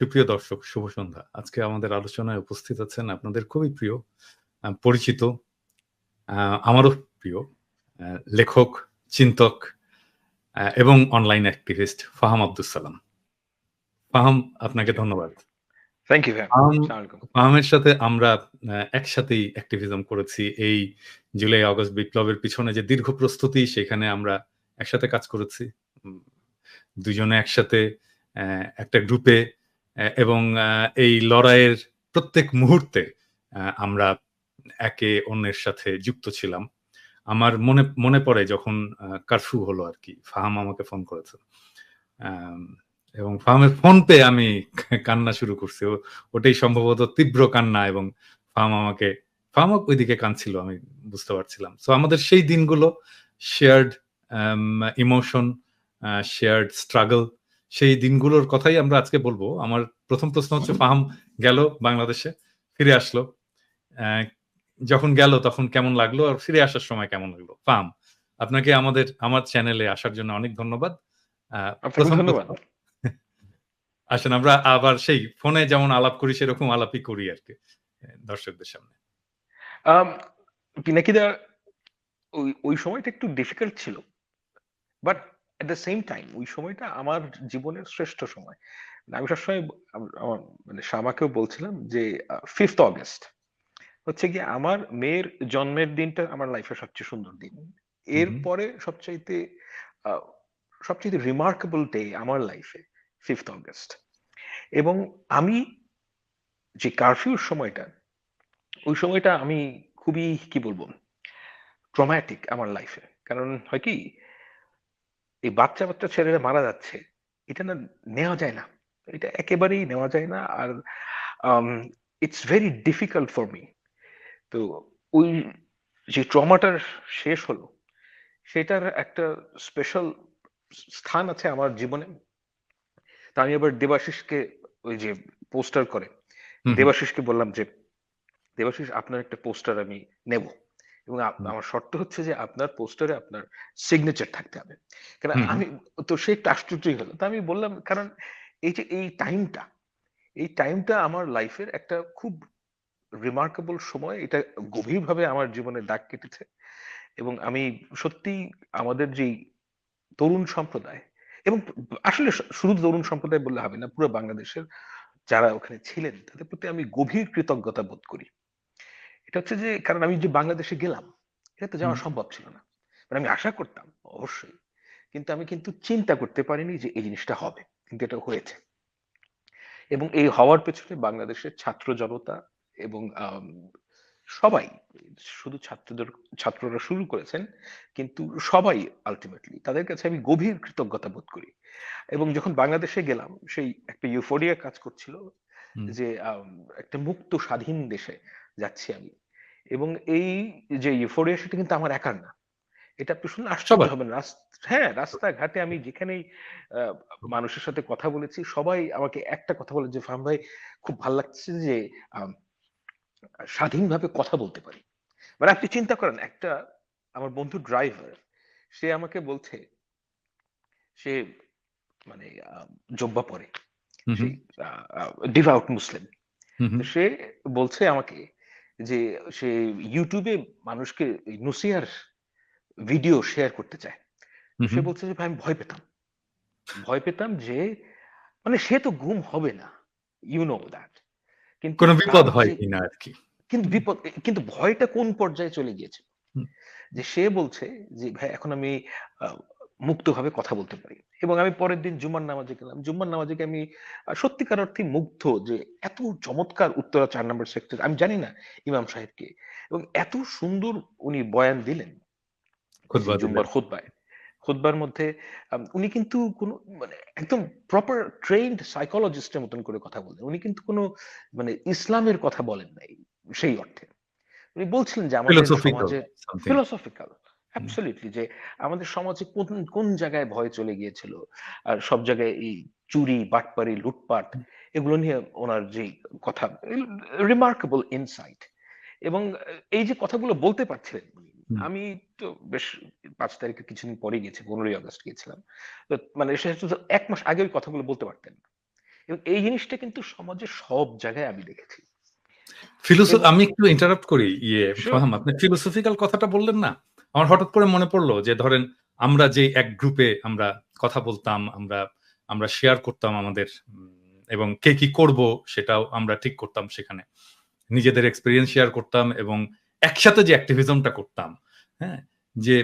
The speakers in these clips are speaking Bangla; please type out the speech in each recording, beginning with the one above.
সুপ্রিয় দর্শক, শুভ সন্ধ্যা। আজকে আমাদের আলোচনায় উপস্থিত আছেন আপনাদের খুবই প্রিয়, পরিচিত, আ আমারও প্রিয় আ লেখক, চিন্তক এবং অনলাইন অ্যাক্টিভিস্ট ফাহাম আব্দুস সালাম। ফাহাম, আপনাকে জি। ধন্যবাদ। থ্যাংক ইউ ভাইয়া। ফাহাম আসসালামু আলাইকুম। ফাহামের সাথে আমরা একসাথেই অ্যাক্টিভিজম করেছি। এই জুলাই আগস্ট বিপ্লবের পিছনে যে দীর্ঘ প্রস্তুতি, সেখানে আমরা একসাথে কাজ করেছি। উম দুজনে একসাথে একটা গ্রুপে এবং এই লড়াইয়ের প্রত্যেক মুহূর্তে আমরা একে অন্যের সাথে যুক্ত ছিলাম। আমার মনে পড়ে যখন কারফিউ হলো আরকি। ফাহাম আমাকে ফোন করেছে। আম এবং ফাহামের ফোন পেয়ে আমি কান্না শুরু করছি। ওটাই সম্ভবত তীব্র কান্না এবং ফাহাম আমাকে ফাহামও ঐদিকে কাঁদছিল, আমি বুঝতে পারছিলাম। সো আমাদের সেই দিনগুলো শেয়ার্ড আম ইমোশন, শেয়ার্ড স্ট্রাগল, সেই দিনগুলোর কথাই আমরা আজকে বলব। আমার ১ম প্রশ্ন হচ্ছে, ফাহাম গেল বাংলাদেশে, ফিরে আসলো। অ্যা যখন গেল তখন কেমন লাগলো? আর ফিরে আসার সময় কেমন লাগলো? ফাহাম, আপনাকে আমার চ্যানেলে আসার জন্য অনেক ধন্যবাদ। আ আপনাকেও ১ম ধন্যবাদ। প্রশ্ন। আসেন আমরা আবার সেই ফোনে যেমন আলাপ করি সেরকম আলাপই করি আরকি দর্শকদের সামনে। আম পিনাকিদা ওই সময়টা একটু ডিফিকাল্ট ছিল। But at the same time ওই সময়টা আমার জীবনের শ্রেষ্ঠ সময়। আমি সবসময় আমার মানে শামাকেও বলছিলাম যে 5th অগাস্ট হচ্ছে গিয়ে আমার মেয়ের জন্মের দিনটা আমার লাইফের সবচেয়ে সুন্দর দিন। হু, হু, এরপরে আ সবচাইতে রিমার্কেবল ডে আমার লাইফে 5th অগাস্ট। এবং আমি যে কারফিউর সময়টা, ওই সময়টা আমি খুবই কি বলবো ট্রমাটিক আমার লাইফে। কারণ হয় কি এই বাচ্চা ছেলেরা মারা যাচ্ছে। এটা না নেওয়া যায় না। এটা একেবারেই নেওয়া যায় না। আর um it's very difficult for me. তো ওই যে ট্রমাটা শেষ হলো, সেটার একটা স্পেশাল স্থান আছে আমার জীবনে। তো আমি আবার দেবাশিসকে ওই যে পোস্টার করে, হু, হু, দেবাশিসকে বললাম যে, "দেবাশিস আপনার একটা পোস্টার আমি নেব। এবং হু, আমার শর্ত হচ্ছে যে আপনার পোস্টারে আপনার সিগনেচার থাকতে হবে।" কারণ হু, হু, আমি তো সে একটু আশ্চর্যই হলো। তো আমি বললাম কারণ এই যে এই টাইমটা আমার লাইফের একটা খুব রিমার্কেবল সময়। এটা গভীরভাবে আমার জীবনে দাগ কেটেছে। এবং আমি সত্যিই আমাদের যেই তরুণ সম্প্রদায় এবং আসলে শুধু তরুণ সম্প্রদায় বললে হবে না। পুরো বাংলাদেশের যারা ওখানে ছিলেন তাদের প্রতি আমি গভীর কৃতজ্ঞতা বোধ করি। এটা হচ্ছে যে কারণ আমি যে বাংলাদেশে গেলাম, এটা তো হু, যাওয়া সম্ভব ছিল না। মানে আমি আশা করতাম অবশ্যই। কিন্তু আমি চিন্তা করতে পারিনি যে এই জিনিসটা হবে। কিন্তু এটা হয়েছে। এবং এই হওয়ার পেছনে বাংলাদেশের ছাত্র জনতা এবং সবাই শুধু ছাত্ররা শুরু করেছেন। কিন্তু সবাই আল্টিমেটলি তাদের কাছে আমি গভীর কৃতজ্ঞতা বোধ করি। এবং যখন বাংলাদেশে গেলাম সেই একটা ইউফোরিয়া কাজ করছিল হু। যে একটা মুক্ত স্বাধীন দেশে যাচ্ছি আমি। এবং এই যে ইউফোরিয়া সেটা কিন্তু আমার একার না। এটা আপনি শুনলে আশ্চর্য সবার। হবেন। হ্যাঁ, রাস্তাঘাটে আমি যেখানেই আ মানুষের সাথে কথা বলেছি সবাই আমাকে একটা কথা বলে যে, "ফাহাম ভাই খুব ভাল লাগছে যে আম স্বাধীনভাবে কথা বলতে পারি।" মানে আপনি চিন্তা করেন একটা আমার বন্ধু ড্রাইভার, সে আমাকে বলছে সে মানে জোব্বা পরে। হু, হু, সেই আ আ ডিভোউট মুসলিম। হু, হু, তো সে বলছে আমাকে যে সে YouTube এ মানুষকে এই নসিহার ভিডিও শেয়ার করতে চায়। হু, তো হু। সে বলছে যে, "ভাই আমি ভয় পেতাম।" ভয় পেতাম যে মানে সে তো গুম হবে না। You know that. কিন্তু কোন তার বিপদ হয় যে কিনা আরকি। কিন্তু হুম, বিপদ কিন্তু ভয়টা কোন পর্যায়ে চলে গিয়েছিল? হুম, যে সে বলছে যে, "ভাই এখন আমি আ মুক্তভাবে কথা বলতে পারি।" এবং আমি পরের দিন জুমার নামাজে গেলাম। জুম্মার নামাজে গিয়ে আমি সত্যিকার অর্থেই মুগ্ধ যে এত চমৎকার উত্তরা ৪ নম্বর সেক্টর আমি জানি না ইমাম সাহেব কে। এবং এত সুন্দর উনি বয়ান দিলেন যে খুতবা দিলেন। জুম্মার খুতবায়। খুতবার মধ্যে উনি কিন্তু কোন মানে একদম প্রপার ট্রেইনড সাইকোলজিস্ট এর মতন করে কথা বললেন। উনি কিন্তু কোন মানে ইসলামের কথা বলেন নাই সেই অর্থে। উনি বলছিলেন যে আমাদের ফিলোসফিক্যাল সমাজে সামথিং। ফিলোসফিক্যাল হুম, অ্যাবসোলিউটলি যে আমাদের সমাজে কোন জায়গায় ভয় চলে গিয়েছিল। আর সব জায়গায় এই চুরি, বাটপারি, লুটপাট হুম, এগুলো নিয়ে উনার যেই কথা রিমার্কেবল ইনসাইট এবং এই যে কথাগুলো বলতে পারছিলেন উনি, হুম। আমি তো বেশ ৫ তারিখের কিছুদিন পরে গিয়েছি, ১৫ই আগস্ট গিয়েছিলাম। তো মানে সে হচ্ছে ১ মাস আগে ওই কথাগুলো বলতে পারতেন না। এবং এই জিনিসটা কিন্তু সমাজের সব জায়গায় আমি দেখেছি। এবং আমি একটু ইন্টারাপ্ট করি। শিওর। ফাহাম, আপনি ফিলোসফিক্যাল কথাটা বললেন না? আমার হঠাৎ করে মনে পড়ল যে ধরেন আমরা যে এক গ্রুপে আমরা কথা বলতাম, আমরা আমরা শেয়ার করতাম আমাদের এবং কে কি করব সেটাও আমরা ঠিক করতাম সেখানে। নিজেদের এক্সপেরিয়েন্স শেয়ার করতাম এবং একসাথে যে অ্যাক্টিভিজমটা করতাম, হ্যাঁ? যে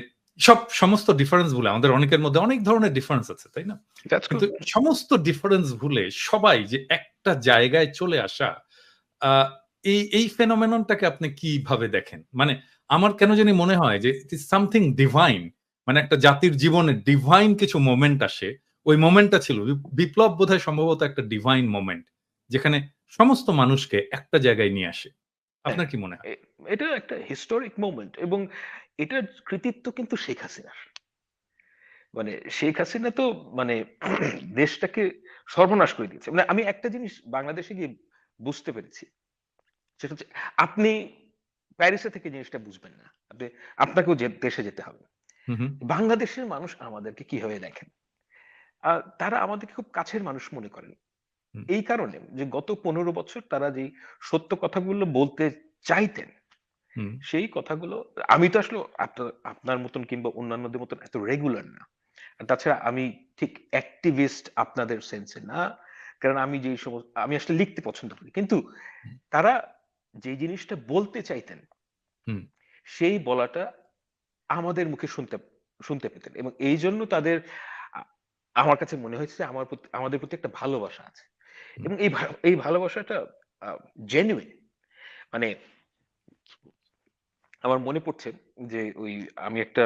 সমস্ত ডিফারেন্স ভুলে আমাদের অনেকের মধ্যে অনেক ধরনের ডিফারেন্স আছে, তাই না? দ্যাটস কিন্তু গুড। সমস্ত ডিফারেন্স ভুলে সবাই যে একটা জায়গায় চলে আসা, আ এই ফেনোমেননটাকে আপনি কিভাবে দেখেন? মানে আমার কেন জানি মনে হয় যে ইট ইস সামথিং ডিভাইন। মানে একটা জাতির জীবনে ডিভাইন কিছু মোমেন্ট আসে। ওই মোমেন্টটা ছিল বিপ্লব বোধহয় সম্ভবত একটা ডিভাইন মোমেন্ট। যেখানে সমস্ত মানুষকে একটা জায়গায় নিয়ে আসে। হ্যাঁ, আপনার কি মনে হয়? এটা একটা হিস্টোরিক মোমেন্ট এবং এটার কৃতিত্ব কিন্তু শেখ হাসিনার। মানে শেখ হাসিনা তো মানে দেশটাকে সর্বনাশ করে দিয়েছে। মানে আমি একটা জিনিস বাংলাদেশে গিয়ে বুঝতে পেরেছি। সেটা হচ্ছে আপনি প্যারিসে থেকে জিনিসটা বুঝবেন না। আপনাকেও দেশে যেতে হবে। হু, হু, বাংলাদেশের মানুষ আমাদেরকে কিভাবে দেখেন? তারা আমাদেরকে খুব কাছের মানুষ মনে করেন। হুম, এই কারণে যে গত ১৫ বছর তারা যেই সত্য কথাগুলো বলতে চাইতেন, হুম, সেই কথাগুলো আমি তো আসলে আপনার মতন কিংবা অন্যান্যদের মতন এত রেগুলার না। আর তাছাড়া আমি ঠিক অ্যাক্টিভিস্ট আপনাদের সেন্সে না। কারণ আমি আসলে লিখতে পছন্দ করি। কিন্তু হুম, তারা যে জিনিসটা বলতে চাইতেন, হুম, সেই বলাটা আমাদের মুখে শুনতে শুনতে পেতেন। এবং এইজন্য তাদের আ আমার কাছে মনে হয়েছে যে আমাদের প্রতি একটা ভালোবাসা আছে। হুম, এবং এই ভালোবাসাটা আ জেনুইন। মানে আমার মনে পড়ছে যে আমি একটা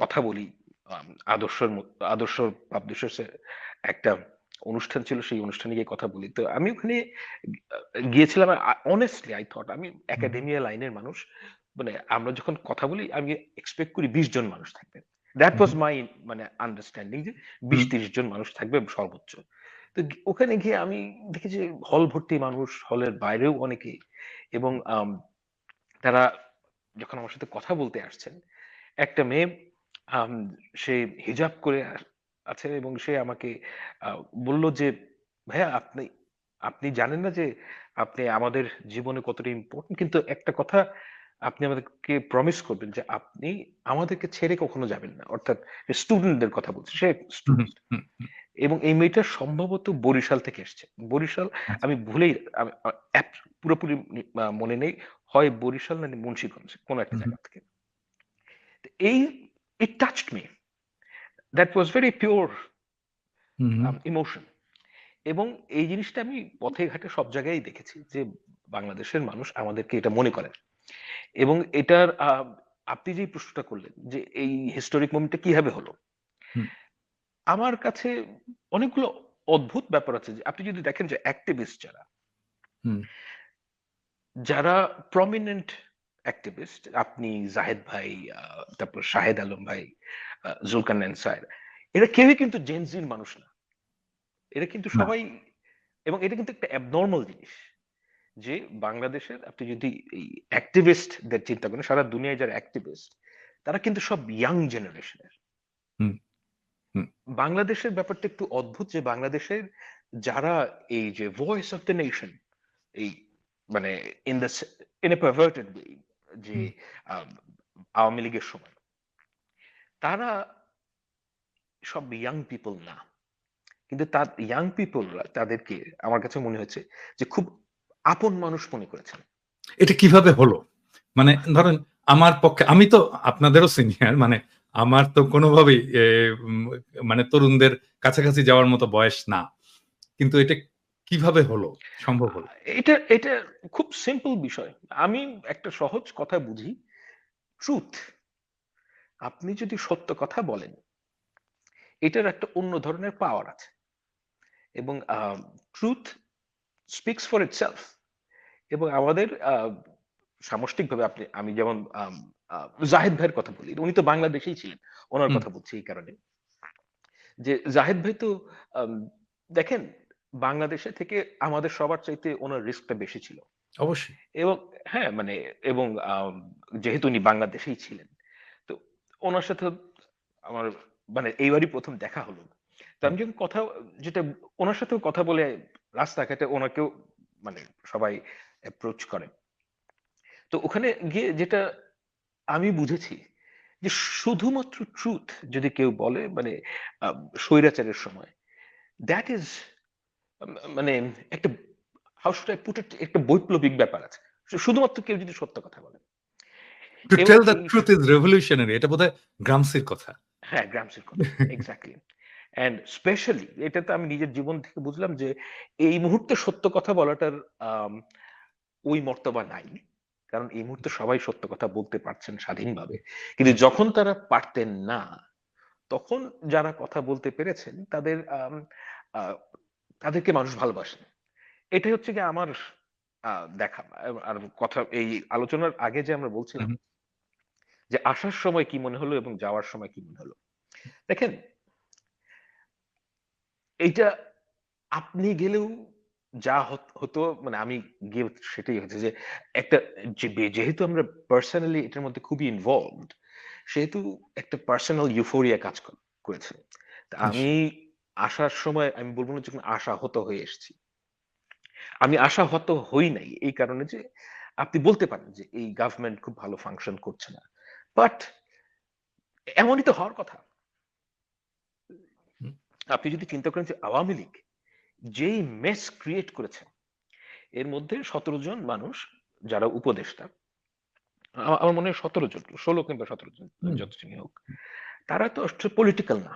কথা বলি আম আদর্শ পাবলিশার্স এর একটা অনুষ্ঠান ছিল, সেই অনুষ্ঠানে গিয়ে কথা বলি। তো আমি ওখানে গিয়েছিলাম honestly I thought আমি হুম, একাডেমিয়া লাইনের মানুষ। মানে আমরা যখন কথা বলি আমি এক্সপেক্ট করি ২০ জন মানুষ থাকবে। That hmm, was hmm, my মানে আন্ডারস্ট্যান্ডিং যে হুম, ২০-৩০ জন মানুষ থাকবে সর্বোচ্চ। তো ওখানে গিয়ে আমি দেখি যে হল ভর্তি মানুষ, হলের বাইরেও অনেকে এবং তারা যখন আমার সাথে কথা বলতে আসছেন, একটা মেয়ে আম সে হিজাব করে আছে এবং সে আমাকে আ বলল যে, "ভাইয়া আপনি আপনি জানেন না যে আপনি আমাদের জীবনে কতটা ইম্পোর্টেন্ট। কিন্তু একটা কথা আপনি আমাদেরকে প্রমিস করবেন যে আপনি আমাদেরকে ছেড়ে কখনো যাবেন না।" অর্থাৎ স্টুডেন্টদের কথা বলছি। সে হুম, স্টুডেন্ট। হুম, হুম, এবং এই মেয়েটা সম্ভবত বরিশাল থেকে এসছে। বরিশাল আচ্ছা। আমি ভুলেই আমি পুরোপুরি মনে নেই। হয় বরিশাল না মুন্সিগঞ্জ কোন একটা হুম, হুম, জায়গা থেকে। তো it touched me. That was very pure hmm, hmm. Emotion. এবং এই জিনিসটা আমি পথে ঘাটে সব জায়গায় দেখেছি যে বাংলাদেশের মানুষ আমাদেরকে এটা মনে করেন। এবং এটার আপনি যেই প্রশ্নটা করলেন যে এই হিস্টোরিক মোমেন্টটা কিভাবে হলো? হুম, আমার কাছে অনেকগুলো অদ্ভুত ব্যাপার আছে যে আপনি যদি দেখেন যে অ্যাক্টিভিস্ট হুম, যারা প্রমিনেন্ট অ্যাক্টিভিস্ট আপনি জাহেদ ভাই, তারপর শাহেদ আলম ভাই, জুলকারনাইন স্যার, এরা কেউই কিন্তু জেনজির মানুষ না। এরা কিন্তু না। সবাই এবং এটা কিন্তু একটা অ্যাবনরমাল জিনিস। যে বাংলাদেশের আপনি যদি এই অ্যাক্টিভিস্টদের চিন্তা করেন, সারা দুনিয়ায় যারা অ্যাক্টিভিস্ট, তারা কিন্তু সব ইয়াং জেনারেশনের। হুম, হুম, বাংলাদেশের ব্যাপারটা একটু অদ্ভুত যে বাংলাদেশের যারা এই যে ভয়েস অফ দ্য নেশন এই মানে in the in a perverted way যে হুম। আম আওয়ামী লীগের সময়, তারা সব ইয়াং পিপল না। কিন্তু তার ইয়াং পিপলরা তাদেরকে আমার কাছে মনে হয়েছে যে খুব আপন মানুষ মনে করেছেন। এটা কিভাবে হলো? মানে ধরেন আমার পক্ষে আমি তো আপনাদেরও সিনিয়র মানে আমার তো কোনোভাবেই উম মানে তরুণদের কাছাকাছি যাওয়ার মতো বয়স না। কিন্তু এটা কিভাবে হলো? সম্ভব হলো? এটা খুব সিম্পল বিষয়। আমি একটা সহজ কথা বুঝি। ট্রুথ। আপনি যদি সত্য কথা বলেন, এটার একটা অন্য ধরনের পাওয়ার আছে। এবং ট্রুথ স্পিকস ফর ইটসেলফ। এবং আমাদের সামষ্টিকভাবে আমি যেমন আম আ জাহেদ ভাইয়ের কথা বলি। উনি তো বাংলাদেশেই ছিলেন। উনার হুম, কথা বলছি এই কারণে। যে জাহেদ ভাই তো আম দেখেন বাংলাদেশে থেকে আমাদের সবার চাইতে উনার রিস্কটা বেশি ছিল। অবশ্যই। এবং হ্যাঁ, মানে এবং যেহেতু উনি বাংলাদেশেই ছিলেন। তো উনার সাথে আমার মানে এইবারই ১ম দেখা হলো। তো আমি যখন কথা যেটা ওনার সাথেও কথা বলে রাস্তাঘাটে ওনাকেও মানে সবাই অ্যাপ্রোচ করে। তো ওখানে গিয়ে যেটা আমি বুঝেছি যে শুধুমাত্র ট্রুথ যদি কেউ বলে মানে আ স্বৈরাচারের সময় দ্যাট ইজ মানে একটা how should I put it একটা বৈপ্লবিক ব্যাপার আছে। শুধুমাত্র কেউ যদি সত্য কথা বলে টু এবং টেল দ্য এই ট্রুথ ইজ রেভলিউশনারি এটা বোধহয় গ্রামসির কথা। হ্যাঁ, গ্রামসির কথা। এক্সাক্টলি। অ্যান্ড স্পেশালি এটা তো আমি নিজের জীবন থেকে বুঝলাম যে এই মুহূর্তে সত্য কথা বলাটার আম ওই মর্তবা নাই। কারণ এই মুহূর্তে সবাই সত্য কথা বলতে পারছেন স্বাধীনভাবে। কিন্তু হুম, যখন তারা পারতেন না, তখন যারা কথা বলতে পেরেছেন তাদের আ তাদেরকে মানুষ ভালোবাসেন। এটাই হচ্ছে গিয়ে আমার আ দেখা। আর কথা এই আলোচনার আগে যে আমরা বলছিলাম হুম, যে আসার সময় কি মনে হলো এবং যাওয়ার সময় কি মনে হলো। দেখেন এইটা আপনি গেলেও যা হতো মানে আমি গিয়ে সেটাই হচ্ছে যে একটা যেহেতু আমরা পার্সোনালি এটার মধ্যে খুবই ইনভলভড সেহেতু একটা পার্সোনাল ইউফোরিয়া কাজ করেছে। তা আমি নিশ্চয়ই। আসার সময় আমি বলব না যখন আশাহত হয়ে এসেছি। আমি আশাহত হই নাই এই কারণে যে আপনি বলতে পারেন যে এই গভর্নমেন্ট খুব ভালো ফাংশন করছে না। বাট এমনই তো হওয়ার কথা। হুম, আপনি যদি চিন্তা করেন যে আওয়ামী লীগ যেই মেস ক্রিয়েট করেছে এর মধ্যে ১৭ জন মানুষ যারা উপদেষ্টা, আমার মনে হয় ১৭ জন, ১৬ কিংবা ১৭ জন হুম, যতজনই হোক। তারা তো পলিটিক্যাল না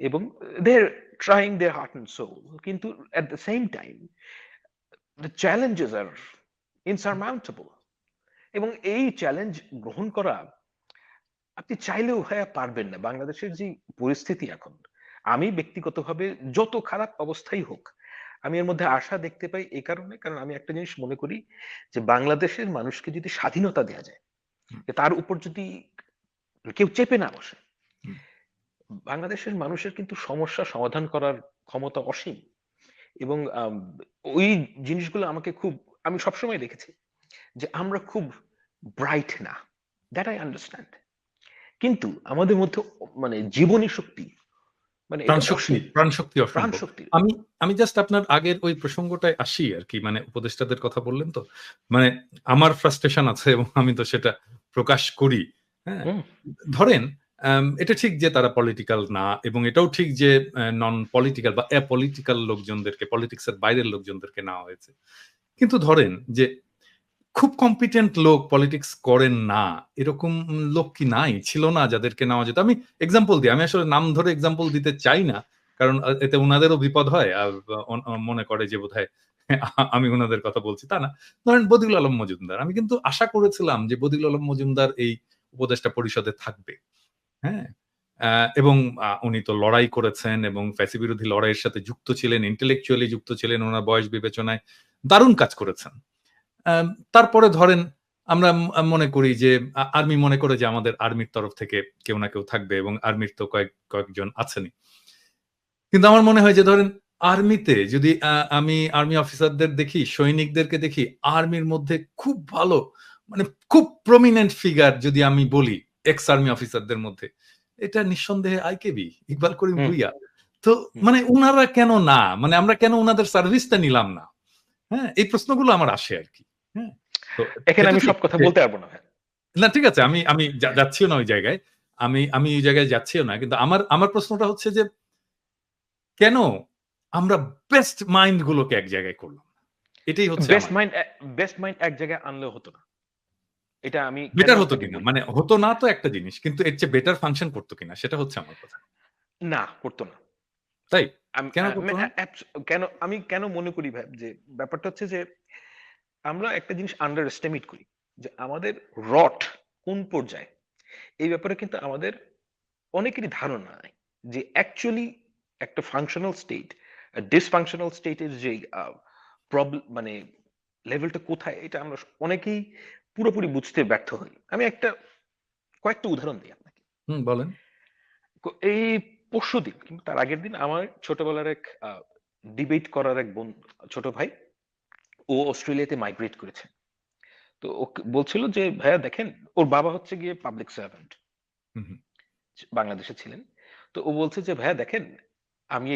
এবং they are trying their heart and soul. কিন্তু at the same time the challenges are insurmountable এবং এই চ্যালেঞ্জ গ্রহণ করা আপনি চাইলেও ভাইয়া পারবেন না। বাংলাদেশের যে পরিস্থিতি এখন, আমি ব্যক্তিগতভাবে যত খারাপ অবস্থাই হোক, আমি এর মধ্যে আশা দেখতে পাই এই কারণে, কারণ আমি একটা জিনিস মনে করি যে বাংলাদেশের মানুষকে যদি স্বাধীনতা দেয়া যায়, হুম, যে তার উপর যদি কেউ চেপে না বসে, হুম, বাংলাদেশের মানুষের কিন্তু সমস্যা সমাধান করার ক্ষমতা অসীম এবং ওই জিনিসগুলো আমাকে খুব আমি সবসময় দেখেছি যে আমরা খুব ব্রাইট না। That I understand. কিন্তু আমাদের মধ্যে মানে জীবনী শক্তি মানে এটা অসীম। প্রাণশক্তি প্রাণ অসম্ভব। শক্তি। আমি আমি জাস্ট আপনার আগের ওই প্রসঙ্গটায় আসি আরকি। মানে উপদেষ্টাদের কথা বললেন তো। মানে আমার ফ্রাস্ট্রেশন আছে এবং আমি তো সেটা প্রকাশ করি। হ্যাঁ? হুম, ধরেন এটা ঠিক যে তারা পলিটিক্যাল না এবং এটাও ঠিক যে নন পলিটিক্যাল বা এপলিটিক্যাল লোকজনদেরকে পলিটিক্স এর বাইরের লোকজনদেরকে নেওয়া হয়েছে। কিন্তু ধরেন যে খুব কম্পিটেন্ট লোক পলিটিক্স করেন না। এরকম লোক কি নাই? ছিল না যাদেরকে নেওয়া যেত? আমি এক্সাম্পল দিই। আমি আসলে নাম ধরে এক্সাম্পল দিতে চাই না। কারণ এতে উনাদেরও বিপদ হয়। আর মনে করে যে বোধহয় আমি উনাদের কথা বলছি, তা না। ধরেন বদিউল আলম মজুমদার। আমি কিন্তু আশা করেছিলাম যে বদিউল আলম মজুমদার এই উপদেষ্টা পরিষদে থাকবে। হ্যাঁ? আ এবং উনি তো লড়াই করেছেন এবং ফ্যাসি বিরোধী লড়াইয়ের সাথে যুক্ত ছিলেন, intellectually যুক্ত ছিলেন, উনার বয়স বিবেচনায় দারুণ কাজ করেছেন। আম তারপরে ধরেন আমরা মনে করি যে আর্মি মনে করে যে আমাদের আর্মির তরফ থেকে কেউ না কেউ থাকবে এবং আর্মির তো কয়েকজন আছেনই। কিন্তু আমার মনে হয় যে ধরেন আর্মিতে যদি আমি আর্মি অফিসারদের দেখি, সৈনিকদেরকে দেখি, আর্মির মধ্যে খুব ভালো মানে খুব প্রমিনেন্ট ফিগার যদি আমি বলি এক্স আর্মি অফিসারদের মধ্যে, এটা নিঃসন্দেহে আইকেবি, ইকবাল করিম হুম, ভূঁইয়া। তো হুম। মানে উনারা কেন না? মানে আমরা কেন উনাদের সার্ভিসটা নিলাম না? হ্যাঁ? এই প্রশ্নগুলো আমার আসে আরকি। হ্যাঁ? তো এখানে সেটা আমি ঠিক সব কথা যে বলতে পারব না ভাই। না ঠিক আছে আমি আমি যাচ্ছিও না ওই জায়গায়। আমি ওই জায়গায় যাচ্ছিও না। কিন্তু আমার আমার প্রশ্নটা হচ্ছে যে কেন আমরা বেস্ট মাইন্ড গুলোকে এক জায়গায় করলাম না? এটাই হচ্ছে বেস্ট আমার মাইন্ড বেস্ট মাইন্ড এক জায়গায় আনলেও হতো না। এটা আমি কেন বেটার হতো আপনাকে কিনা? বলি? মানে হতো না তো একটা জিনিস। কিন্তু এর চেয়ে বেটার ফাংশন করত কিনা? সেটা হচ্ছে আমার কথা। না, করত না। তাই? আম কেন আ করত মে না? আ অ্যাবস কেন আমি কেন মনে করি ভাই যে ব্যাপারটা হচ্ছে যে আমরা একটা জিনিস আন্ডার এস্টিমেট করি। যে আমাদের রট কোন পর্যায়ে? এই ব্যাপারে কিন্তু আমাদের অনেকেরই ধারণা নাই যে অ্যাকচুয়ালি একটা ফাংশনাল স্টেট ডিসফাংশনাল স্টেটের যে মানে লেভেলটা কোথায় এটা আমরা অনেকেই পুরোপুরি বুঝতে ব্যর্থ হই। আমি কয়েকটা উদাহরণ দিই আপনাকে। হুম, বলেন। এই পরশুদিন কিংবা তার আগের দিন আমার ছোটবেলার এক ডিবেট করার এক ছোট ভাই ও অস্ট্রেলিয়াতে মাইগ্রেট করেছে। তো ও বলছিল যে ভাইয়া দেখেন ওর বাবা হচ্ছে গিয়ে পাবলিক সার্ভেন্ট হুম, হুম, বাংলাদেশে ছিলেন। তো ও বলছে যে ভাইয়া দেখেন আমি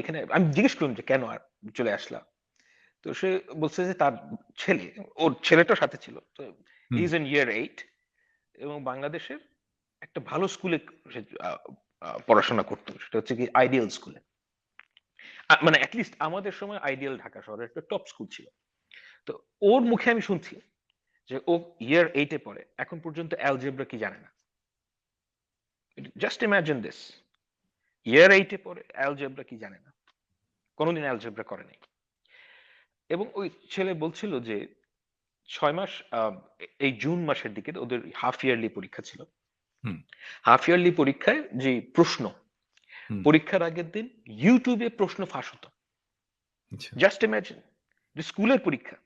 জিজ্ঞেস করলাম যে কেন আর চলে আসলা? তো সে বলছে যে তার ছেলে, ওর ছেলেটার সাথে ছিল। তো হি হুম, ইজ ইন ইয়ার 8 এবং বাংলাদেশের একটা ভালো স্কুলে সে পড়াশোনা করতো। সেটা হচ্ছে কি আইডিয়াল স্কুলে। মানে এট লিস্ট আমাদের সময় আইডিয়াল ঢাকা শহরের একটা টপ স্কুল ছিল। তো ওর মুখে আমি শুনছি যে ও ইয়ার 8 এ পড়ে। এখন পর্যন্ত অ্যালজেব্রা কি জানে না। Just imagine this. ইয়ার 8 এ পড়ে অ্যালজেব্রা কি জানে না। কোনদিন অ্যালজেব্রা করে নাই। এবং ওই ছেলে বলছিল যে ৬ মাস এই জুন মাসের দিকে ওদের হাফ ইয়ারলি পরীক্ষা ছিল। হুম, হাফ ইয়ারলি পরীক্ষায় যে প্রশ্ন, হুম, পরীক্ষার আগের দিন ইউটিউবে প্রশ্ন ফাঁস হতো। আচ্ছা, জাস্ট ইমাজিন যে স্কুলের পরীক্ষা।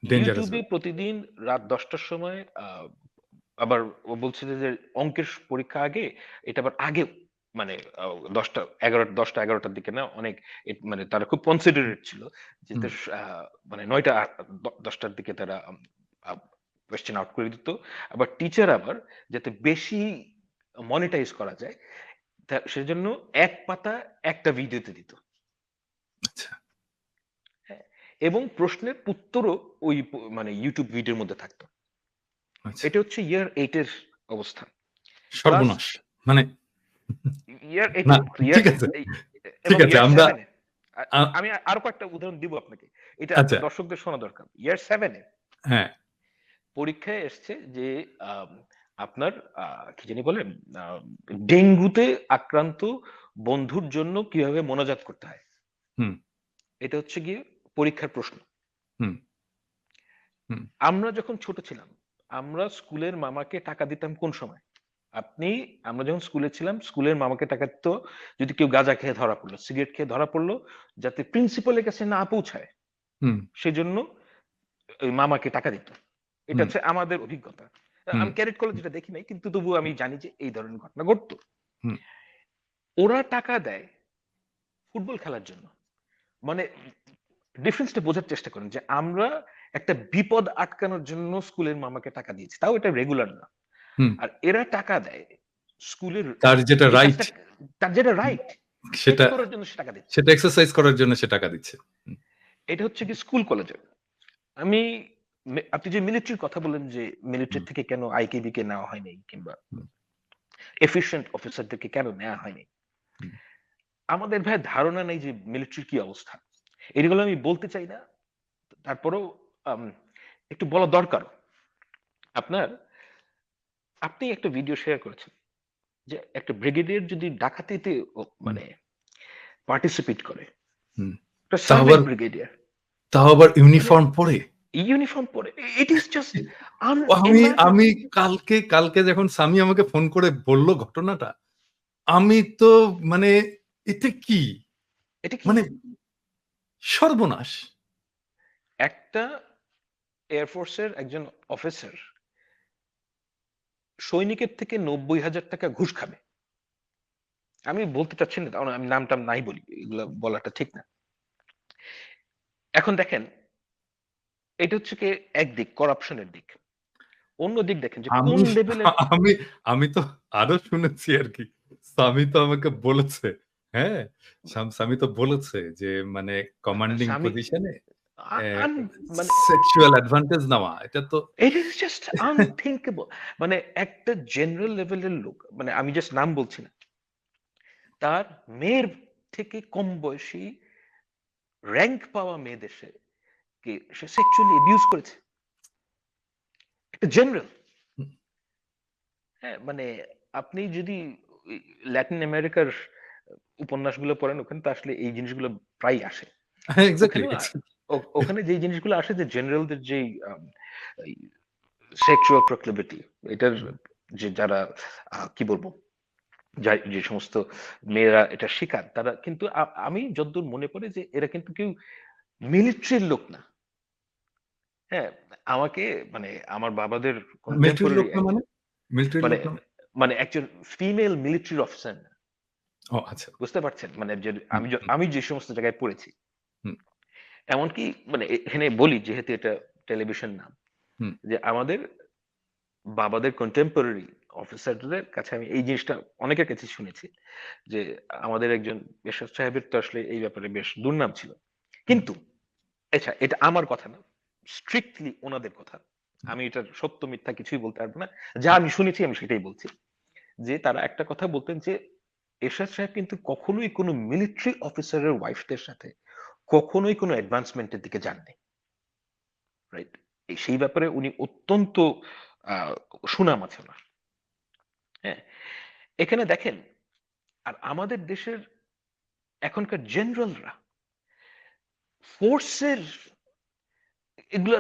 ডেঞ্জারাস ইউটিউবে ব্যাপার। প্রতিদিন রাত ১০টার সময় আবার ও বলছিল যে অঙ্কের পরীক্ষা আগে, এটা আবার আগেও মানে ১০টা ১০টা ১১টার দিকে না অনেক মানে তারা খুব কনসিডারেট ছিল। হুম, যেটা মানে ৯টা ১০টার দিকে তারা কোয়েশ্চেন আউট করে দিত। আবার টিচার আবার যাতে বেশি মনিটাইজ করা যায় সেজন্য এক পাতা একটা ভিডিওতে দিত। আচ্ছা, হ্যাঁ? এবং প্রশ্নের উত্তরও ওই মানে ইউটিউব ভিডিওর মধ্যে থাকতো। আচ্ছা। এটা হচ্ছে ইয়ার 8 এর অবস্থা। ক্লাস সর্বনাশ। মানে ইয়ার 8 না, এ ইয়ার ঠিক আছে, এই ঠিক এবং আছে। ইয়ার আমরা 7 এ আ আমি আরো কয়েকটা উদাহরণ দিব আপনাকে। এটা আচ্ছা, দর্শকদের শোনা দরকার। ইয়ার 7 এ হ্যাঁ, পরীক্ষায় এসছে যে আম আপনার কি জানি বলে? আ ডেঙ্গুতে আক্রান্ত বন্ধুর জন্য কিভাবে মোনাজাত করতে হয়? হুম, এটা হচ্ছে গিয়ে পরীক্ষার প্রশ্ন। হুম, হুম, আমরা যখন ছোট ছিলাম, আমরা স্কুলের মামাকে টাকা দিতাম কোন সময়? আমরা যখন স্কুলে ছিলাম, স্কুলের মামাকে টাকা দিত যদি কেউ গাঁজা খেয়ে ধরা পড়লো, সিগারেট খেয়ে ধরা পড়লো, যাতে প্রিন্সিপালের কাছে না পৌঁছায়, হুম, সেজন্য ওই মামাকে টাকা দিত। এটা হুম, হচ্ছে আমাদের অভিজ্ঞতা। হুম, আমি ক্যাডেট কলেজে এটা দেখি নাই, কিন্তু তবুও আমি জানি যে এই ধরনের ঘটনা ঘটতো। হুম। ওরা টাকা দেয় ফুটবল খেলার জন্য। মানে ডিফারেন্সটা বোঝার চেষ্টা করেন যে আমরা একটা বিপদ আটকানোর জন্য স্কুলের মামাকে টাকা দিয়েছি। তাও এটা রেগুলার না। হুম। আর এরা টাকা দেয় স্কুলের তার যেটা এই রাইট কাজটা তার যেটা রাইট সেটা সেটা করার জন্য সে টাকা দিচ্ছে। সেটা এক্সারসাইজ করার জন্য সে টাকা দিচ্ছে। হুম, এটা হচ্ছে কি স্কুল কলেজে। আমি আপনি যে মিলিটারির কথা বললেন যে মিলিটারি হুম, থেকে কেন আইকেবি কে নেওয়া হয়নি কিংবা হুম, এফিশিয়েন্ট অফিসারদেরকে কেন নেওয়া হয়নি। হুম, আমাদের ভাই ধারণা নেই যে মিলিটারির কি অবস্থা। এগুলো আমি বলতে চাই না। তারপরেও আম একটু বলা দরকার। আপনার আপনি একটা ভিডিও শেয়ার করেছেন যে একটা ব্রিগেডিয়ার যদি ডাকাতিতে হুম, মানে পার্টিসিপেট করে, হুম। একটা তাও সার্ভিস আবার ব্রিগেডিয়ার তাও আবার মানে ইউনিফর্ম পরে। ইউনিফর্ম পরে, ইট ইজ জাস্ট আমি আমি আনইমাজিনেবল। কালকে যখন সামি আমাকে ফোন করে বলল ঘটনাটা, আমি তো মানে এটা কি? এটা কি? মানে সর্বনাশ! একটা এয়ারফোর্সের একজন অফিসার সৈনিকের থেকে ৯০,০০০ টাকা ঘুষ খাবে। আমি বলতে চাচ্ছি না, কারণ আমি নাম-টাম নাই বলি। এগুলা বলাটা ঠিক না। এখন দেখেন, এটা হচ্ছে গিয়ে একদিক করাপশন এর দিক। অন্য দিক দেখেন যে কোন আমি লেভেলের আমি আমি তো আরো শুনেছি আরকি। সামি তো আমাকে বলেছে, হ্যাঁ? সামি তো বলেছে যে মানে কমান্ডিং স্বামী পজিশনে আ অ্যা আন মানে সেক্সুয়াল অ্যাডভান্টেজ নেওয়া। এটা তো ইট ইস জাস্ট আনথিংকেবল। মানে একটা জেনারেল লেভেলের লোক, মানে আমি জাস্ট নাম বলছি না। তার মেয়ের থেকে কম বয়সী র‍্যাংক পাওয়া মেয়েদের সে সেক্সুয়ালি অ্যাবিউজ করেছে। একটা জেনারেল। হুম, হ্যাঁ? মানে আপনি যদি ওই ল্যাটিন আমেরিকার উপন্যাসগুলো পড়েন, ওখানে তো আসলে এই জিনিসগুলো প্রায়ই আসে। হ্যাঁ, এক্সাক্টলি, ওখানেও এক্সাক্টলি। ওখানে যেই জিনিসগুলো আসে যে জেনারেলদের যেই এই সেক্সুয়াল প্রক্লিভিটি, এটার হুম, যে যারা কি বলবো? যে সমস্ত মেয়েরা এটা শিকার, তারা কিন্তু আমি যতদূর মনে পড়ে যে এরা কিন্তু কেউ মিলিটারির লোক না। হ্যাঁ? আমাকে মানে আমার বাবাদের মিলিটারির লোক কন্টেম্পোরারি না মানে? মিলিটারির মানে লোক না? মানে একজন ফিমেল মিলিটারি অফিসার না। ও আচ্ছা। বুঝতে পারছেন? মানে যে হুম, হুম, আমি যে সমস্ত জায়গায় পড়েছি। হুম, এমনকি মানে এখানে বলি যেহেতু এটা টেলিভিশন নাম, হুম, যে আমাদের বাবাদের কন্টেম্পোরারি অফিসারদের কাছে আমি এই জিনিসটা অনেকের কাছে শুনেছি যে আমাদের একজন এরশাদ সাহেবের তো আসলে এই ব্যাপারে বেশ দুর্নাম ছিল। হুম, কিন্তু আচ্ছা, এটা আমার কথা না, স্ট্রিক্টলি ওনাদের কথা। হুম, আমি এটার সত্য মিথ্যা কিছুই বলতে পারবো না। যা হুম। আমি শুনেছি আমি সেটাই বলছি। যে তারা একটা কথা বলতেন যে এরশাদ সাহেব কিন্তু কখনোই কোনো মিলিটারি অফিসারের ওয়াইফদের সাথে কখনোই কোনো অ্যাডভান্সমেন্টের দিকে যাননি। রাইট? সেই ব্যাপারে উনি অত্যন্ত আ সুনাম আছে উনার। হ্যাঁ? এখানে দেখেন আর আমাদের দেশের এখনকার জেনারেলরা ফোর্সের এগুলা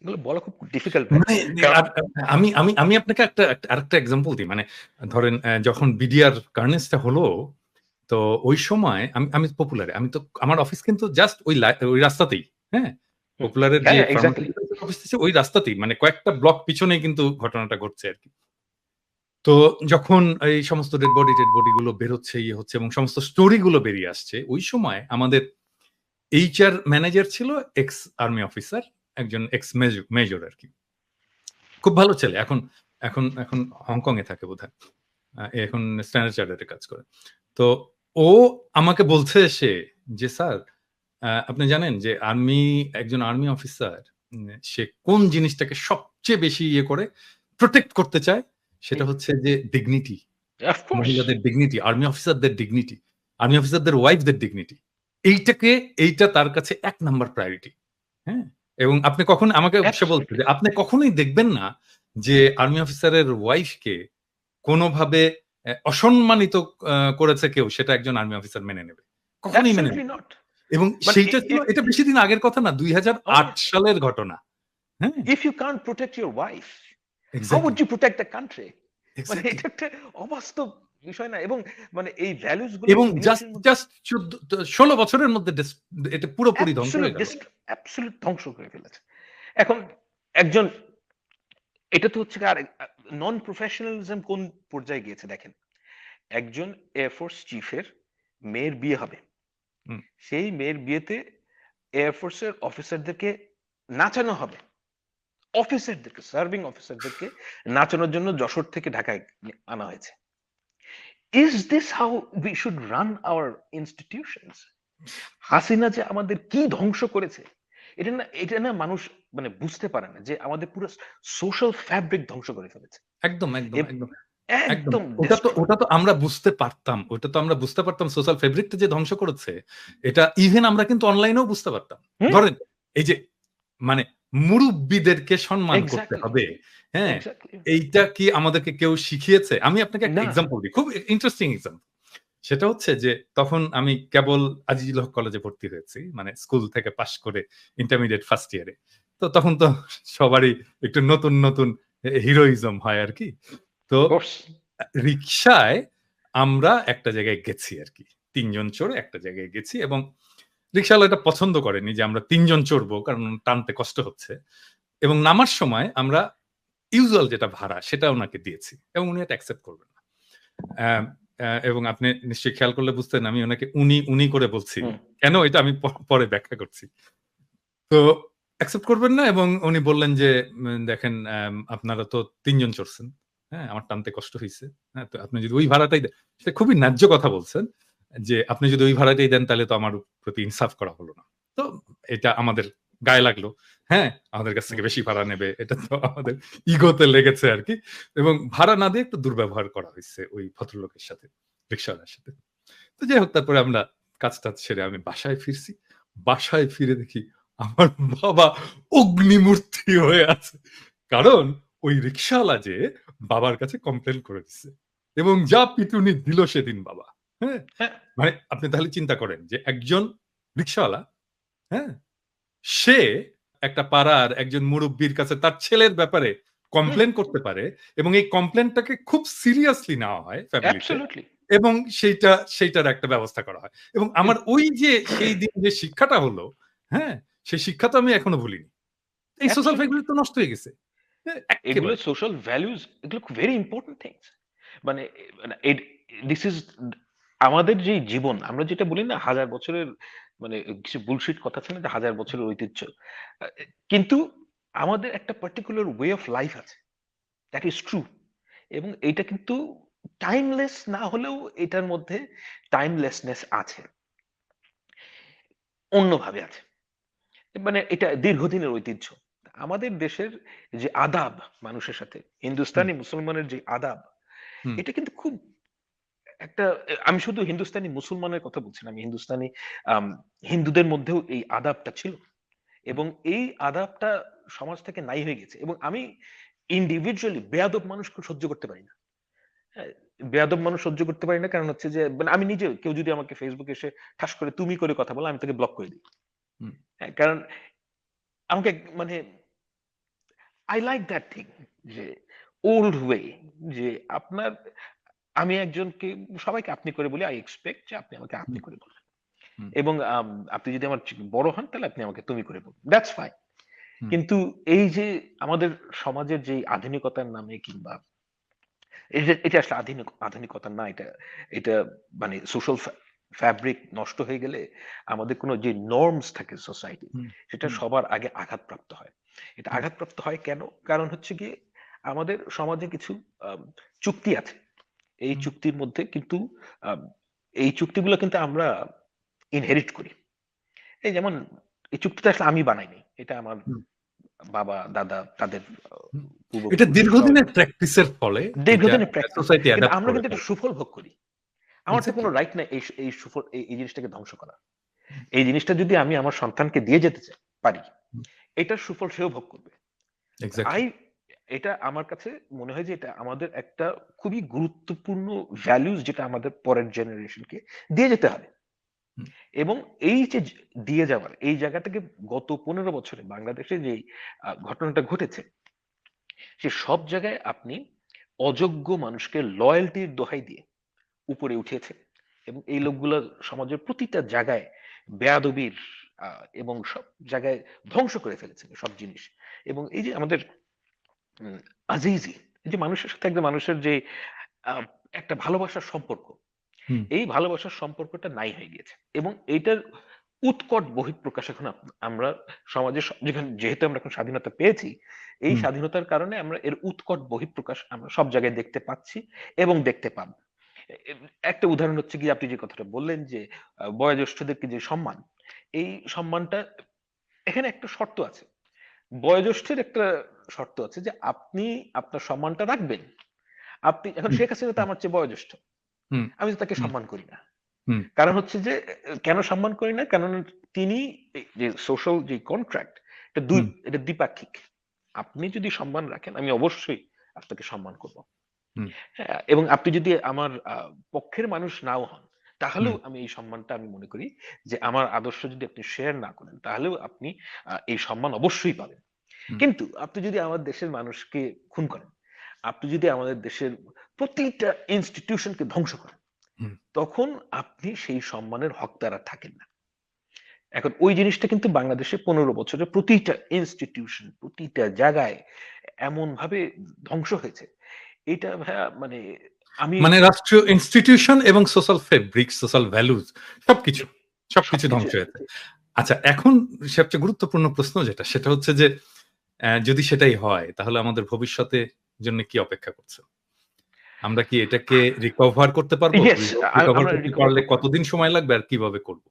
এগুলো বলা খুব ডিফিকাল্ট ভাই। মানে কারণ আমি আমি আমি আপনাকে আরেকটা এক্সাম্পল দিই। মানে ধরেন যখন বিডিআর কার্নেসটা হলো, তো ওই সময় আমি আমি পপুলারে আমি তো আমার অফিস কিন্তু জাস্ট ওই রাস্তাতেই, হ্যাঁ? হুম, হুম। পপুলারের যে হ্যাঁ, এক্সাক্টলি। ফার্মাসিউটিক্যালস অফিস আছে ওই রাস্তাতেই, মানে কয়েকটা ব্লক পিছনেই কিন্তু ঘটনাটা ঘটছে আরকি। তো যখন এই সমস্ত টেড বডি গুলো বেরোচ্ছে, ইয়ে হচ্ছে এবং সমস্ত স্টোরি গুলো বেরিয়ে আসছে, ওই সময় আমাদের এইচআর ম্যানেজার ছিল এক্স আর্মি অফিসার, একজন এক্স মেজর আরকি। খুব ভালো ছেলে। এখন এখন এখন হংকং এ থাকে বোধহয়। এখন স্ট্যান্ডার্ড চার্টার্ড এ কাজ করে। তো ও আমাকে বলছে এসে যে, "স্যার, আপনি জানেন যে একজন আর্মি অফিসার সে কোন জিনিসটাকে সবচেয়ে বেশি ইয়ে করে প্রটেক্ট করতে চায়? সেটা হুম, হচ্ছে যে ডিগনিটি। Of course. মহিলাদের ডিগনিটি, আর্মি অফিসারদের ডিগনিটি, আর্মি অফিসারদের ওয়াইফদের ডিগনিটি। এইটা তার কাছে ১ নাম্বার প্রায়োরিটি।" হ্যাঁ? এবং আপনি কখন আমাকে সে বলছে অ্যাবসোলিউটলি। যে, "আপনি কখনোই দেখবেন না যে আর্মি অফিসারের ওয়াইফকে কোনভাবে অসম্মানিত করেছে কেউ, সেটা একজন আর্মি অফিসার মেনে নেবে। কখনোই মেনে অ্যাবসোলিউটলি নেবে না।" নট। এবং বাট সেইটা ছিল, এটা বেশিদিন আগের কথা না, oh ২০০৮ yeah, সালের ঘটনা। হ্যাঁ? if you can't protect your wife, how exactly, would you protect the country? মানে এক্সাক্টলি। এটা একটা অবাস্তব বিষয় না? এবং মানে এই ভ্যালুস গুলো এবং মিলিটারির মধ্যে জাস্ট ১৬ বছরের মধ্যে এটা পুরোপুরি ধ্বংস অ্যাবসোলিউট হয়ে গেল। অ্যাবসোলিউট ধ্বংস করে ফেলেছে। এখন একজন এটা তো হচ্ছে আর নন প্রফেশনালিজম কোন পর্যায়ে গিয়েছে দেখেন। একজন এয়ারফোর্স চিফের মেয়ের বিয়ে হবে। হুম, সেই মেয়ের বিয়েতে এয়ারফোর্সের অফিসারদেরকে নাচানো হবে। অফিসারদেরকে, সার্ভিং অফিসারদেরকে নাচানোর জন্য যশোর থেকে ঢাকায় আনা হয়েছে। Is this how we should run our institutions? Hasina যে আমাদের কি ধ্বংস করেছে, এটা না মানুষ মানে বুঝতে পারে না যে আমাদের পুরো সোশ্যাল ফ্যাব্রিক ধ্বংস করে ফেলেছে। একদম, একদম, এব একদম। একদম। একদম ডেস্ট্রয়। ওটা তো আমরা বুঝতে পারতাম। ওটা তো আমরা বুঝতে পারতাম, সোশ্যাল ফেব্রিকটা যে ধ্বংস করেছে, এটা ইভেন আমরা কিন্তু অনলাইনেও বুঝতে পারতাম। হুম, ধরেন এই যে মানে মুরুব্বিদেরকে সম্মান করতে এক্সাক্টলি, হবে, হ্যাঁ? এক্সাক্টলি। এইটা কি আমাদেরকে কেউ শিখিয়েছে? আমি আপনাকে একটা না। এক্সাম্পল দিই। খুব ইন্টারেস্টিং এক্সাম্পল। সেটা হচ্ছে যে তখন আমি কেবল আজিজুল হক কলেজে ভর্তি হয়েছি। মানে স্কুল থেকে পাস করে ইন্টারমিডিয়েট ফার্স্ট ইয়ারে। তো তখন তো সবারই একটু নতুন, নতুন হিরোইজম হয় আরকি। তো অফ কোর্স। রিক্সায় আমরা একটা জায়গায় গেছি আরকি। ৩ জন চড়ে একটা জায়গায় গেছি এবং রিক্শাওয়ালা এটা পছন্দ করেনি যে আমরা ৩ জন চড়বো, কারণ টানতে কষ্ট হচ্ছে। এবং নামার সময় আমরা ইউজুয়াল যেটা ভাড়া সেটা উনাকে দিয়েছি এবং উনি এটা অ্যাকসেপ্ট করবেন না। অ্যা এবং আপনি নিশ্চয়ই খেয়াল করলে বুঝতেন আমি উনাকে উনি করে বলছি। হুম, কেন এটা আমি পরে ব্যাখ্যা করছি। তো অ্যাকসেপ্ট করবেন না এবং উনি বললেন যে, "দেখেন, আপনারা তো ৩ জন চড়ছেন। হ্যাঁ? আমার টানতে কষ্ট হইছে। হ্যাঁ? তো আপনি যদি ওই ভাড়াটাই দেন।" সেটা খুবই ন্যায্য কথা বলছেন যে, "আপনি যদি ওই ভাড়াটাই দেন তাহলে তো আমার প্রতি ইনসাফ করা হলো না।" তো এটা আমাদের গায়ে লাগলো। হ্যাঁ? আমাদের কাছ হুম। থেকে বেশি ভাড়া নেবে। এটা তো আমাদের ইগোতে লেগেছে আরকি। এবং ভাড়া না দিয়ে একটু দুর্ব্যবহার করা হইছে ওই ভদ্রলোকের সাথে, রিক্শাওয়ালার সাথে। তো যাই হোক, তারপরে আমরা কাজ-টাজ সেরে আমি বাসায় ফিরছি। বাসায় ফিরে দেখি আমার বাবা অগ্নিমূর্তি হয়ে আছে। কারণ ওই রিক্শাওয়ালা যে বাবার কাছে কমপ্লেইন করে দিছে। এবং যা পিটুনি দিল সেদিন বাবা। হ্যাঁ? হ্যাঁ, মানে আপনি তাহলে চিন্তা করেন যে একজন রিক্শাওয়ালা, হ্যাঁ? সে একটা পাড়ার একজন মুরুব্বির কাছে তার ছেলের ব্যাপারে হুম, কমপ্লেইন করতে পারে এবং এই কমপ্লেইনটাকে খুব সিরিয়াসলি নেওয়া হয় ফ্যামিলিতে অ্যাবসোলিউটলি। এবং সেইটার একটা ব্যবস্থা করা হয়। এবং এব আমার ওই যে সেই দিন যে শিক্ষাটা হলো, হ্যাঁ? সেই শিক্ষা তো আমি এখনো ভুলিনি। এই সোশ্যাল অ্যাবসোলিউটলি। ফ্যাব্রিক তো নষ্ট হয়ে গেছে। হ্যাঁ? এগুলো এক্কেবারে। সোশ্যাল ভ্যালুস, এগুলো খুব ভেরি ইম্পোর্টেন্ট থিংস। মানে মানে দিস ইজ আমাদের যে জীবন আমরা যেটা বলি না হাজার বছরের মানে কিছু বুলশিট কথা আছে না যে হাজার বছরের ঐতিহ্য। আ কিন্তু আমাদের একটা পার্টিকুলার ওয়ে অফ লাইফ আছে। That is true. এবং এটা কিন্তু টাইমলেস না হলেও এটার মধ্যে টাইমলেসনেস আছে, অন্যভাবে আছে। মানে এটা দীর্ঘদিনের ঐতিহ্য। আমাদের দেশের যে আদাব মানুষের সাথে, হুম, হিন্দুস্তানি মুসলমানের যে আদাব, হুম, এটা কিন্তু খুব একটা, আমি শুধু হিন্দুস্তানি মুসলমানের কথা বলছি না, আমি হিন্দুস্তানি আম হিন্দুদের মধ্যেও এই আদাবটা ছিল। হুম, এবং এই আদাবটা সমাজ থেকে নাই হয়ে গেছে। এবং আমি ইন্ডিভিজুয়ালি বেয়াদব মানুষ খুব সহ্য করতে পারি না। হ্যাঁ? বেয়াদব মানুষ সহ্য করতে পারি না, কারণ হচ্ছে যে মানে আমি নিজেও, কেউ যদি আমাকে ফেসবুকে এসে ঠাস করে তুমি করে কথা বলে, আমি তাকে ব্লক করে দিই। হুম, হ্যাঁ? কারণ আমাকে মানে I like that thing, যে ওল্ড ওয়ে, যে আপনার, আমি একজনকে সবাইকে আপনি করে বলি, I expect যে আপনি আমাকে আপনি হুম, করে বলবেন। হুম, এবং আপনি যদি আমার বড় হন তাহলে আপনি আমাকে তুমি করে বলবেন। That's fine. হুম, কিন্তু এই যে আমাদের সমাজের যে আধুনিকতার নামে, কিংবা এটা আসলে আধুনিকতা না, এটা মানে সোশ্যাল ফ্যাব্রিক নষ্ট হয়ে গেলে আমাদের কোনো যে নরমস থাকে সোসাইটি, হুম, সেটা হুম, সবার আগে আঘাতপ্রাপ্ত হয়। এটা হুম, আঘাতপ্রাপ্ত হয় কেন? কারণ হচ্ছে গিয়ে আমাদের সমাজে কিছু আম চুক্তি আছে। এই হুম, চুক্তির মধ্যে কিন্তু আম এই চুক্তিগুলো কিন্তু আমরা ইনহেরিট করি। এই যেমন, এই চুক্তিটা আসলে আমি বানাইনি। এটা আমার হুম, বাবা, দাদা, তাদের হুম। এটা পূর্বপুরুষ সবাই দীর্ঘদিনের প্র্যাকটিসের ফলে এটা দীর্ঘদিনের প্র্যাকটিস। সোসাইটি কিন্তু অ্যাডাপ্ট আমরা করে কিন্তু এটা ফেলে। সুফল ভোগ করি। আমার তো কোনো এক্সাক্টলি। রাইট নাই এই সুফল, এই জিনিসটাকে ধ্বংস করা। এই জিনিসটা যদি আমি আমার সন্তানকে দিয়ে যেতে পারি, হুম, এটার সুফল সেও ভোগ করবে। এক্সাক্টলি। আই এটা আমার কাছে মনে হয় যে এটা আমাদের একটা খুবই গুরুত্বপূর্ণ ভ্যালুস, যেটা আমাদের পরের জেনারেশনকে দিয়ে যেতে হবে। হুম, এবং এই যে দিয়ে যাওয়ার এই জায়গা থেকে গত ১৫ বছরে বাংলাদেশে যে ঘটনাটা ঘটেছে, সে সব জায়গায় আপনি অযোগ্য মানুষকে লয়াল্টির দোহাই দিয়ে উপরে উঠিয়েছে। এবং এই লোকগুলো সমাজের প্রতিটা জায়গায় বেয়াদবির এবং সব জায়গায় ধ্বংস করে ফেলেছে সব জিনিস। এবং এই যে আমাদের উম আজিজি, এই যে মানুষের সাথে একজন মানুষের যে আ একটা ভালোবাসার সম্পর্ক, হুম, এই ভালোবাসার সম্পর্কটা নাই হয়ে গিয়েছে। এবং এইটার উৎকট বহিঃপ্রকাশ এখন আমরা সমাজে যেহেতু আমরা এখন স্বাধীনতা পেয়েছি, এই হুম, স্বাধীনতার কারণে আমরা এর উৎকট বহিঃপ্রকাশ আমরা সব জায়গায় দেখতে পাচ্ছি এবং দেখতে পাবো। এ একটা উদাহরণ হচ্ছে গিয়ে আপনি যে কথাটা বললেন যে বয়োজ্যেষ্ঠদেরকে যে সম্মান, এই সম্মানটা, এখানে একটা শর্ত আছে। বয়োজ্যেষ্ঠের একটা শর্ত আছে যে আপনি আপনার সম্মানটা রাখবেন। আপনি এখন হুম, শেখ হাসিনা তো আমার চেয়ে বয়োজ্যেষ্ঠ। হুম, আমি তো তাকে হুম, সম্মান করি না। হুম, কারণ হচ্ছে যে কেন সম্মান করি না? কারণ তিনি এই যে সোশ্যাল যে কন্ট্রাক্ট, হুম, এটা দ্বিপাক্ষিক। আপনি যদি সম্মান রাখেন, আমি অবশ্যই আপনাকে সম্মান করব। হুম, হ্যাঁ, এবং আপনি যদি আমার পক্ষের মানুষ নাও হন, তাহলেও হুম, আমি এই সম্মানটা আমি মনে করি যে আমার আদর্শ যদি আপনি শেয়ার না করেন, তাহলেও আপনি এই সম্মান অবশ্যই পাবেন। হুম, কিন্তু আপনি যদি আমার দেশের মানুষকে খুন করেন, আপনি যদি আমাদের দেশের প্রতিটা ইনস্টিটিউশনকে ধ্বংস করেন, হুম। তখন আপনি সেই সম্মানের হকদার আর থাকেন না। এখন ওই জিনিসটা কিন্তু বাংলাদেশে ১৫ বছরে প্রতিটা ইনস্টিটিউশন, প্রতিটা জায়গায় এমনভাবে ধ্বংস হয়েছে। এটা ভাইয়া মানে আমি মানে রাষ্ট্রীয় ইনস্টিটিউশন এবং সোশ্যাল ফেব্রিক, সোশ্যাল ভ্যালুজ এ সবকিছু, সবকিছু সবকিছু, ধ্বংস হয়েছে। আচ্ছা, এখন সবচেয়ে গুরুত্বপূর্ণ প্রশ্ন যেটা, সেটা হচ্ছে যে যদি সেটাই হয় তাহলে আমাদের ভবিষ্যতের জন্য কি অপেক্ষা করছে? আমরা কি এটাকে রিকভার করতে পারবো? ইয়েস, রিকভার আমরা করতে রিকভার পারলে করতে পারব। কতদিন সময় লাগবে আর কিভাবে করব?